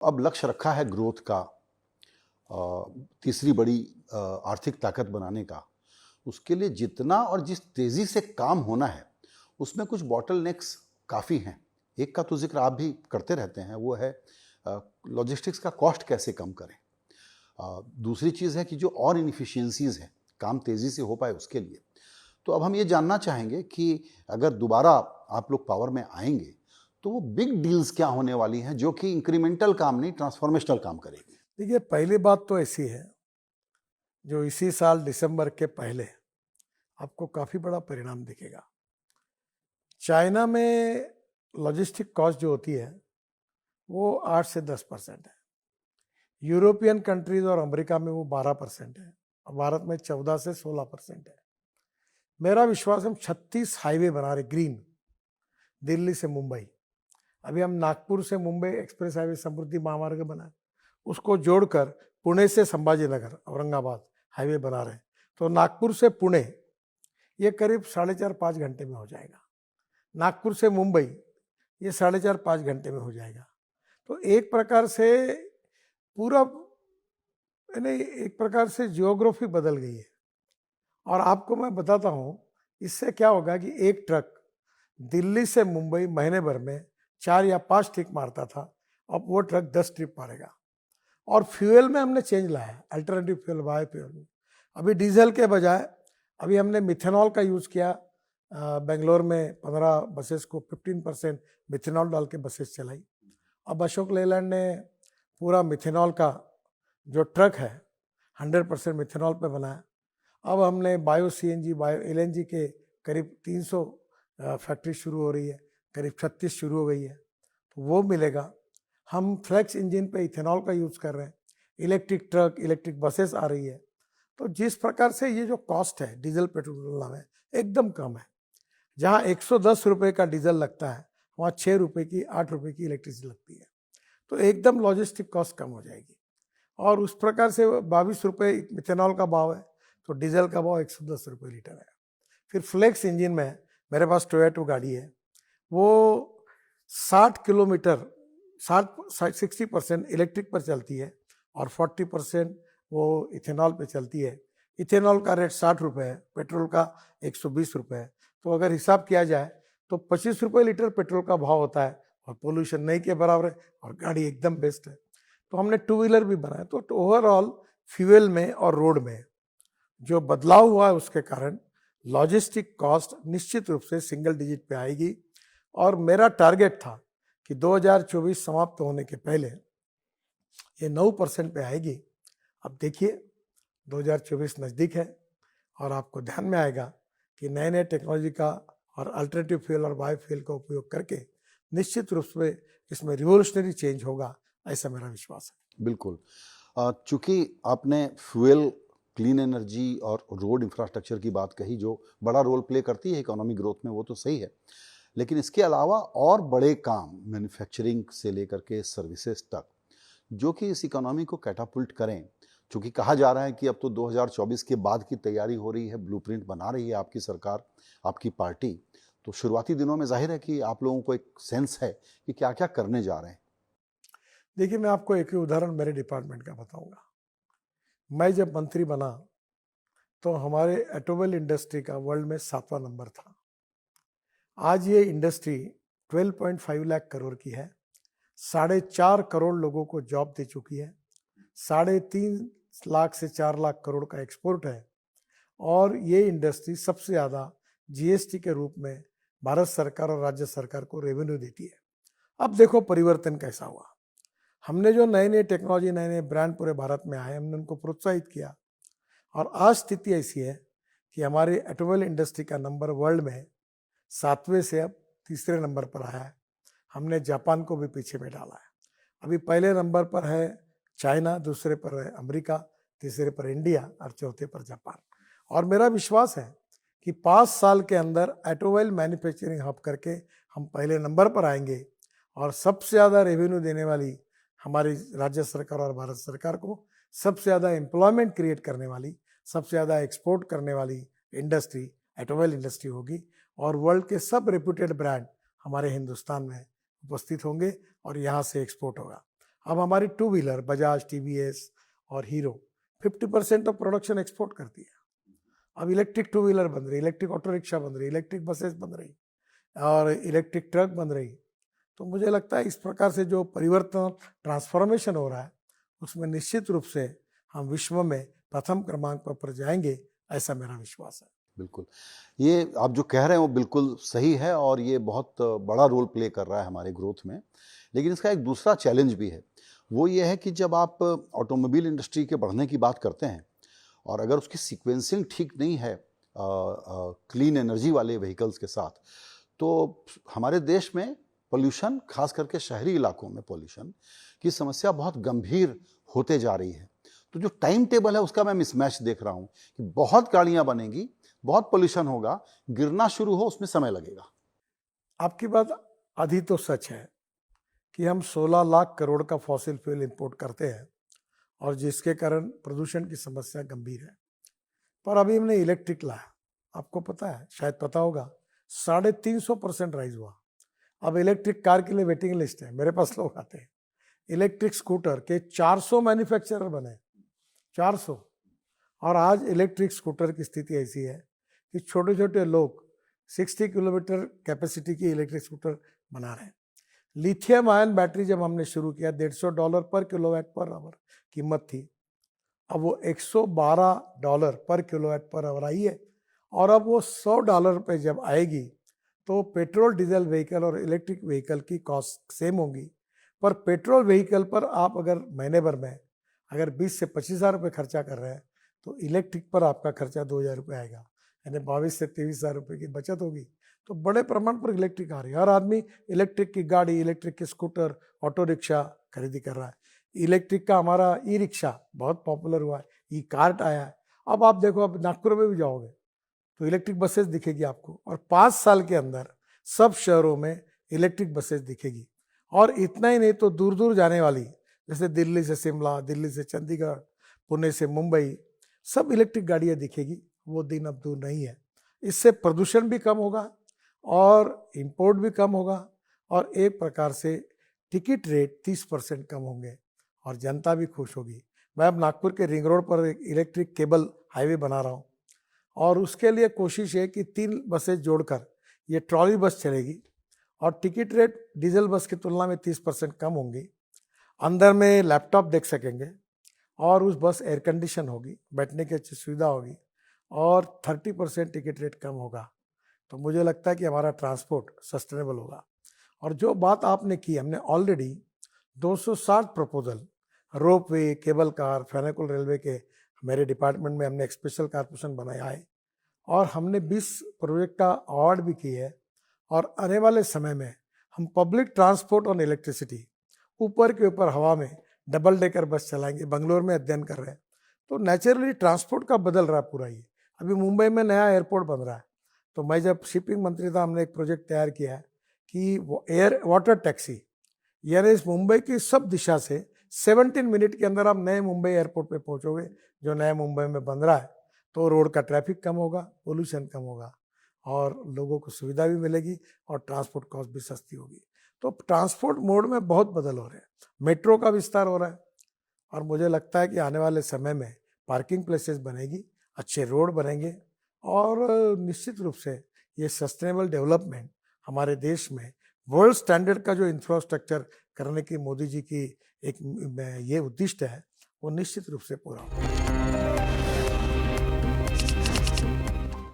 अब लक्ष्य रखा है ग्रोथ का, तीसरी बड़ी आर्थिक ताकत बनाने का। उसके लिए जितना और जिस तेजी से काम होना है उसमें कुछ बॉटलनेक्स काफ़ी हैं। एक का तो जिक्र आप भी करते रहते हैं, वो है लॉजिस्टिक्स का कॉस्ट कैसे कम करें। दूसरी चीज़ है कि जो और इनफिशियंसीज हैं, काम तेज़ी से हो पाए उसके लिए। तो अब हम ये जानना चाहेंगे कि अगर दोबारा आप लोग पावर में आएंगे तो वो बिग डील्स क्या होने वाली हैं जो कि इंक्रीमेंटल काम नहीं, ट्रांसफॉर्मेशनल काम करेगी। देखिए, पहली बात तो ऐसी है, जो इसी साल दिसंबर के पहले आपको काफ़ी बड़ा परिणाम दिखेगा। चाइना में लॉजिस्टिक कॉस्ट जो होती है वो 8 से 10% है। यूरोपियन कंट्रीज और अमेरिका में वो 12% है और भारत में 14 से 16% है। मेरा विश्वास, हम 36 हाईवे बना रहे ग्रीन, दिल्ली से मुंबई। अभी हम नागपुर से मुंबई एक्सप्रेस हाईवे समृद्धि महामार्ग बना, उसको जोड़कर पुणे से संभाजीनगर औरंगाबाद हाईवे बना रहे हैं। तो नागपुर से पुणे ये करीब 4.5-5 घंटे में हो जाएगा। नागपुर से मुंबई ये 4.5-5 घंटे में हो जाएगा। तो एक प्रकार से पूरा, यानी एक प्रकार से जियोग्राफी बदल गई है। और आपको मैं बताता हूँ, इससे क्या होगा कि एक ट्रक दिल्ली से मुंबई महीने भर में 4 या 5 ट्रिप मारता था, अब वो ट्रक 10 ट्रिप मारेगा। और फ्यूल में हमने चेंज लाया, अल्टरनेटिव फ्यूल, बायो फ्यूल में। अभी डीजल के बजाय अभी हमने मिथेनॉल का यूज़ किया। बेंगलोर में 15 बसेस को 15% मिथेनॉल डाल के बसेस चलाई। अब अशोक लेलैंड ने पूरा मिथेनॉल का जो ट्रक है 100% मिथेनॉल पे बनाया। अब हमने बायो सीएनजी, बायो एलएनजी के करीब 300 फैक्ट्री शुरू हो रही है, करीब 36 शुरू हो गई है, तो वो मिलेगा। हम फ्लेक्स इंजन पे इथेनॉल का यूज़ कर रहे हैं। इलेक्ट्रिक ट्रक, इलेक्ट्रिक बसेस आ रही है। तो जिस प्रकार से ये जो कॉस्ट है डीजल पेट्रोल तुलना में एकदम कम है। जहाँ 110 रुपये का डीजल लगता है, वहाँ 6 रुपये की, 8 रुपये की इलेक्ट्रिसिटी लगती है। तो एकदम लॉजिस्टिक कॉस्ट कम हो जाएगी। और उस प्रकार से 22 रुपये मिथेनॉल का भाव है, तो डीजल का भाव 110 रुपये लीटर है। फिर फ्लेक्स इंजन में मेरे पास टोयोटा गाड़ी है, वो 60 किलोमीटर 60% इलेक्ट्रिक पर चलती है और 40% वो इथेनॉल पे चलती है। इथेनॉल का रेट 60 रुपये है, पेट्रोल का 120 रुपये है। तो अगर हिसाब किया जाए तो 25 रुपये लीटर पेट्रोल का भाव होता है और पोल्यूशन नहीं के बराबर है और गाड़ी एकदम बेस्ट है। तो हमने 2 व्हीलर भी बनाया। तो ओवरऑल फ्यूल में और रोड में जो बदलाव हुआ है उसके कारण लॉजिस्टिक कॉस्ट निश्चित रूप से सिंगल डिजिट पे आएगी। और मेरा टारगेट था कि 2024 समाप्त होने के पहले ये 9% पे आएगी। अब देखिए 2024 नज़दीक है और आपको ध्यान में आएगा कि नए नए टेक्नोलॉजी का और अल्टरनेटिव फ्यूल और बायो फ्यूल का उपयोग करके निश्चित रूप से इसमें रिवोल्यूशनरी चेंज होगा, ऐसा मेरा विश्वास है। बिल्कुल। चूंकि आपने फ्यूल, क्लीन एनर्जी और रोड इंफ्रास्ट्रक्चर की बात कही जो बड़ा रोल प्ले करती है इकोनॉमिक ग्रोथ में, वो तो सही है, लेकिन इसके अलावा और बड़े काम मैन्युफैक्चरिंग से लेकर के सर्विसेज तक जो कि इस इकोनॉमी को कैटापुल्ट करें। चूँकि कहा जा रहा है कि अब तो 2024 के बाद की तैयारी हो रही है, ब्लूप्रिंट बना रही है आपकी सरकार, आपकी पार्टी। तो शुरुआती दिनों में जाहिर है कि आप लोगों को एक सेंस है कि क्या क्या करने जा रहे हैं। देखिए, मैं आपको एक ही उदाहरण मेरे डिपार्टमेंट का बताऊंगा। मैं जब मंत्री बना तो हमारे ऑटोमोबाइल इंडस्ट्री का वर्ल्ड में 7वां नंबर था। आज ये इंडस्ट्री 12.5 लाख करोड़ की है, 4.5 करोड़ लोगों को जॉब दे चुकी है, 3.5 लाख से 4 लाख करोड़ का एक्सपोर्ट है। और ये इंडस्ट्री सबसे ज़्यादा जीएसटी के रूप में भारत सरकार और राज्य सरकार को रेवेन्यू देती है। अब देखो परिवर्तन कैसा हुआ। हमने जो नए नए टेक्नोलॉजी, नए नए ब्रांड पूरे भारत में आए, हमने उनको प्रोत्साहित किया और आज स्थिति ऐसी है कि हमारी ऑटोमोबाइल इंडस्ट्री का नंबर वर्ल्ड में 7वें से अब 3रे नंबर पर आया है। हमने जापान को भी पीछे में डाला है। अभी पहले नंबर पर है चाइना, दूसरे पर है अमेरिका, तीसरे पर इंडिया और चौथे पर जापान। और मेरा विश्वास है कि 5 साल के अंदर ऑटोमोबाइल मैन्युफैक्चरिंग हब करके हम पहले नंबर पर आएंगे और सबसे ज़्यादा रेवेन्यू देने वाली हमारी राज्य सरकार और भारत सरकार को सबसे ज़्यादा एम्प्लॉयमेंट क्रिएट करने वाली, सबसे ज़्यादा एक्सपोर्ट करने वाली इंडस्ट्री ऑटोमोबाइल इंडस्ट्री होगी। और वर्ल्ड के सब रेप्यूटेड ब्रांड हमारे हिंदुस्तान में उपस्थित होंगे और यहाँ से एक्सपोर्ट होगा। अब हमारी टू व्हीलर बजाज, टीवीएस और हीरो 50% ऑफ प्रोडक्शन एक्सपोर्ट करती है। अब इलेक्ट्रिक टू व्हीलर बन रही, इलेक्ट्रिक ऑटो रिक्शा बन रही, इलेक्ट्रिक बसेस बन रही और इलेक्ट्रिक ट्रक बन रही। तो मुझे लगता है इस प्रकार से जो परिवर्तन, ट्रांसफॉर्मेशन हो रहा है, उसमें निश्चित रूप से हम विश्व में प्रथम क्रमांक पर जाएंगे, ऐसा मेरा विश्वास है। बिल्कुल, ये आप जो कह रहे हैं वो बिल्कुल सही है और ये बहुत बड़ा रोल प्ले कर रहा है हमारे ग्रोथ में। लेकिन इसका एक दूसरा चैलेंज भी है, वो ये है कि जब आप ऑटोमोबाइल इंडस्ट्री के बढ़ने की बात करते हैं और अगर उसकी सीक्वेंसिंग ठीक नहीं है क्लीन एनर्जी वाले व्हीकल्स के साथ, तो हमारे देश में पोल्यूशन, खास करके शहरी इलाकों में पोल्यूशन की समस्या बहुत गंभीर होते जा रही है। तो जो टाइम टेबल है उसका मैं मिसमैच देख रहा हूँ कि बहुत गाड़ियाँ बनेंगी, बहुत पोल्यूशन होगा, गिरना शुरू हो उसमें समय लगेगा। आपकी बात आधी तो सच है कि हम 16 लाख करोड़ का फॉसिल फ्यूल इंपोर्ट करते हैं और जिसके कारण प्रदूषण की समस्या गंभीर है। पर अभी हमने इलेक्ट्रिक लाया, आपको पता है, शायद पता होगा, 350% राइज हुआ। अब इलेक्ट्रिक कार के लिए वेटिंग लिस्ट है, मेरे पास लोग आते हैं। इलेक्ट्रिक स्कूटर के 400 मैन्युफैक्चरर बने, 400। और आज इलेक्ट्रिक स्कूटर की स्थिति ऐसी है कि छोटे छोटे लोग 60 किलोमीटर कैपेसिटी की इलेक्ट्रिक स्कूटर बना रहे हैं। लिथियम आयन बैटरी जब हमने शुरू किया, $150 पर किलोवाट पर आवर कीमत थी, अब वो $112 पर किलोवाट पर आवर आई है। और अब वो $100 पे जब आएगी तो पेट्रोल डीजल व्हीकल और इलेक्ट्रिक व्हीकल की कॉस्ट सेम होगी। पर पेट्रोल व्हीकल पर आप अगर महीने भर में अगर 20 से 25 हज़ार रुपये खर्चा कर रहे हैं, तो इलेक्ट्रिक पर आपका खर्चा 2,000 रुपये आएगा, यानी 22 से 23 हज़ार रुपये की बचत होगी। तो बड़े प्रमाण पर इलेक्ट्रिक आ रही है। हर आदमी इलेक्ट्रिक की गाड़ी, इलेक्ट्रिक की स्कूटर, ऑटो रिक्शा खरीदी कर रहा है। इलेक्ट्रिक का हमारा ई रिक्शा बहुत पॉपुलर हुआ है, ई कार्ट आया है। अब आप देखो, अब नागपुर में भी जाओगे तो इलेक्ट्रिक बसेस दिखेगी आपको, और 5 साल के अंदर सब शहरों में इलेक्ट्रिक बसेस दिखेगी। और इतना ही नहीं, तो दूर दूर जाने वाली, जैसे दिल्ली से शिमला, दिल्ली से चंडीगढ़, पुणे से मुंबई, सब इलेक्ट्रिक गाड़ियाँ दिखेगी। वो दिन अब दूर नहीं है। इससे प्रदूषण भी कम होगा और इंपोर्ट भी कम होगा और एक प्रकार से टिकट रेट 30% कम होंगे और जनता भी खुश होगी। मैं अब नागपुर के रिंग रोड पर एक इलेक्ट्रिक केबल हाईवे बना रहा हूँ और उसके लिए कोशिश है कि 3 बसें जोड़कर ये ट्रॉली बस चलेगी और टिकट रेट डीजल बस की तुलना में 30% कम होंगी। अंदर में लैपटॉप देख सकेंगे और उस बस एयर कंडीशन होगी, बैठने की अच्छी सुविधा होगी और 30% टिकट रेट कम होगा। तो मुझे लगता है कि हमारा ट्रांसपोर्ट सस्टेनेबल होगा। और जो बात आपने की, हमने ऑलरेडी 260 प्रपोजल, रोप वे, केबल कार, फेनेकुल रेलवे के मेरे डिपार्टमेंट में हमने एक स्पेशल कारपोरेशन बनाया है और हमने 20 प्रोजेक्ट का अवार्ड भी किया है। और आने वाले समय में हम पब्लिक ट्रांसपोर्ट और इलेक्ट्रिसिटी ऊपर के ऊपर हवा में डबल डेकर बस चलाएंगे, बंगलोर में अध्ययन कर रहे हैं। तो नेचुरली ट्रांसपोर्ट का बदल रहा है पूरा। ये अभी मुंबई में नया एयरपोर्ट बन रहा है, तो मैं जब शिपिंग मंत्री था, हमने एक प्रोजेक्ट तैयार किया है कि वो एयर वाटर टैक्सी, यानी इस मुंबई की सब दिशा से 17 मिनट के अंदर आप नए मुंबई एयरपोर्ट पे पहुंचोगे, जो नया मुंबई में बन रहा है। तो रोड का ट्रैफिक कम होगा, पोल्यूशन कम होगा और लोगों को सुविधा भी मिलेगी और ट्रांसपोर्ट कॉस्ट भी सस्ती होगी। तो ट्रांसपोर्ट मोड में बहुत बदल हो रहे हैं। मेट्रो का विस्तार हो रहा है और मुझे लगता है कि आने वाले समय में पार्किंग प्लेसेस बनेगी, अच्छे रोड बनेंगे और निश्चित रूप से ये सस्टेनेबल डेवलपमेंट हमारे देश में वर्ल्ड स्टैंडर्ड का जो इंफ्रास्ट्रक्चर करने की मोदी जी की एक ये उद्दिष्ट है, वो निश्चित रूप से पूरा होगा।